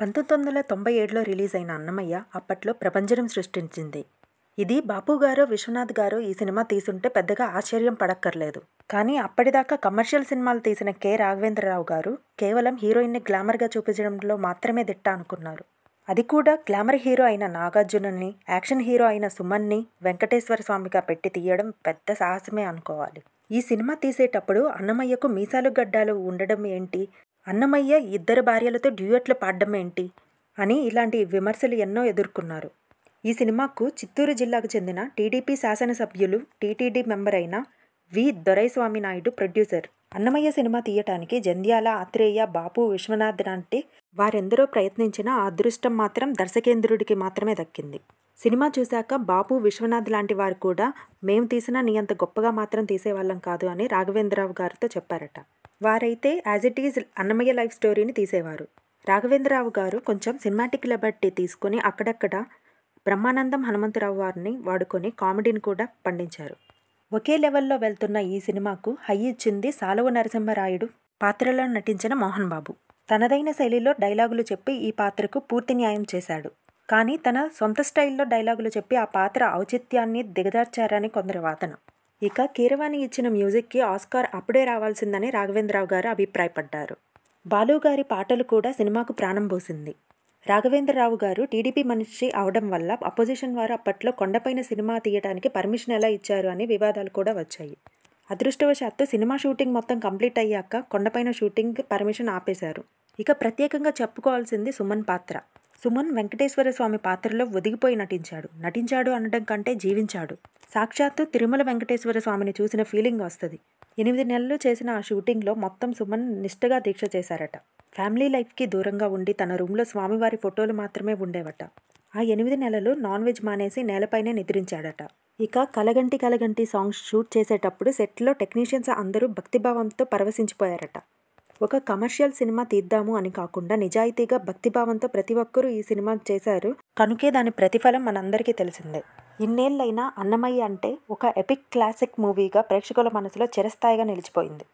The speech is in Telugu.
1997లో రిలీజ్ అయిన 'అన్నమయ్య' అప్పట్లో ప్రభంజనం సృష్టించింది. ఇది బాపు గారో, విశ్వనాథ్ గారో ఈ సినిమా తీసుంటే పెద్దగా ఆశ్చర్యం పడక్కర్లేదు. కానీ అప్పటిదాకా కమర్షియల్ సినిమాలు తీసిన కె. రాఘవేంద్రరావు గారు కేవలం హీరోయిన్ని గ్లామర్గా చూపించడంలో మాత్రమే దిట్ట అనుకున్నారు. అది కూడా గ్లామర్ హీరో అయిన నాగార్జునని, యాక్షన్ హీరో అయిన సుమన్ని వెంకటేశ్వర స్వామిగా పెట్టి తీయడం పెద్ద సాహసమే అనుకోవాలి. ఈ సినిమా తీసేటప్పుడు అన్నమయ్యకు మీసాలు గడ్డాలు ఉండడం ఏంటి, అన్నమయ్య ఇద్దరు భార్యలతో డ్యూయట్లు పాడడం ఏంటి అని ఇలాంటి విమర్శలు ఎన్నో ఎదుర్కొన్నారు. ఈ సినిమాకు చిత్తూరు జిల్లాకు చెందిన టీడీపీ శాసనసభ్యులు, టీటీడీ మెంబర్ అయిన వి. దొరైస్వామి నాయుడు ప్రొడ్యూసర్. అన్నమయ్య సినిమా తీయటానికి జంధ్యాల, ఆత్రేయ, బాపు, విశ్వనాథ్ లాంటి వారెందరో ప్రయత్నించినా ఆ అదృష్టం మాత్రం దర్శకేంద్రుడికి మాత్రమే దక్కింది. సినిమా చూశాక బాపు, విశ్వనాథ్ లాంటి వారు కూడా మేము తీసినా నీ అంత గొప్పగా మాత్రం తీసేవాళ్ళం కాదు అని రాఘవేంద్రరావు గారితో చెప్పారట. వారైతే as it is Annamayya life స్టోరీని తీసేవారు. రాఘవేంద్రరావు గారు కొంచెం సినిమాటిక్ లిబర్టీ తీసుకుని అక్కడక్కడ బ్రహ్మానందం హనుమంతరావు వారిని వాడుకొని కామెడీని కూడా పండించారు. ఒకే లెవెల్లో వెళ్తున్న ఈ సినిమాకు హై ఇచ్చింది సాలవ నరసింహరాయుడు పాత్రలో నటించిన మోహన్ బాబు. తనదైన శైలిలో డైలాగులు చెప్పి ఈ పాత్రకు పూర్తి న్యాయం చేశాడు. కానీ తన సొంత స్టైల్లో డైలాగులు చెప్పి ఆ పాత్ర ఔచిత్యాన్ని దిగజార్చారని కొందరి వాదన. ఇక కీరవాణి ఇచ్చిన మ్యూజిక్కి ఆస్కార్ అప్పుడే రావాల్సిందని రాఘవేంద్రరావు గారు అభిప్రాయపడ్డారు. బాలుగారి పాటలు కూడా సినిమాకు ప్రాణం పోసింది. రాఘవేంద్రరావు గారు టీడీపీ మనిషి అవడం వల్ల అపోజిషన్ వారు అప్పట్లో కొండపైన సినిమా తీయడానికి పర్మిషన్ ఎలా ఇచ్చారు అని వివాదాలు కూడా వచ్చాయి. అదృష్టవశాత్తు సినిమా షూటింగ్ మొత్తం కంప్లీట్ అయ్యాక కొండపైన షూటింగ్ పర్మిషన్ ఆపేశారు. ఇక ప్రత్యేకంగా చెప్పుకోవాల్సింది సుమన్ పాత్ర. సుమన్ వెంకటేశ్వర స్వామి పాత్రలో ఒదిగిపోయి నటించాడు అనడం కంటే జీవించాడు. సాక్షాత్తు తిరుమల వెంకటేశ్వర స్వామిని చూసిన ఫీలింగ్ వస్తుంది. 8 నెలలు చేసిన ఆ షూటింగ్లో మొత్తం సుమన్ నిష్ఠగా దీక్ష చేశారట. ఫ్యామిలీ లైఫ్కి దూరంగా ఉండి తన రూమ్లో స్వామివారి ఫోటోలు మాత్రమే ఉండేవట. ఆ 8 నెలలు నాన్ వెజ్ మానేసి నేలపైనే నిద్రించాడట. ఇక కలగంటి సాంగ్స్ షూట్ చేసేటప్పుడు సెట్లో టెక్నీషియన్స్ అందరూ భక్తిభావంతో పరవశించిపోయారట. ఒక కమర్షియల్ సినిమా తీద్దాము అని కాకుండా నిజాయితీగా భక్తిభావంతో ప్రతి ఒక్కరూ ఈ సినిమా చేశారు కనుకే దాని ప్రతిఫలం మనందరికీ తెలిసిందే. ఇన్నేళ్లైనా అన్నమయ్య అంటే ఒక ఎపిక్ క్లాసిక్ మూవీగా ప్రేక్షకుల మనసులో చిరస్థాయిగా నిలిచిపోయింది.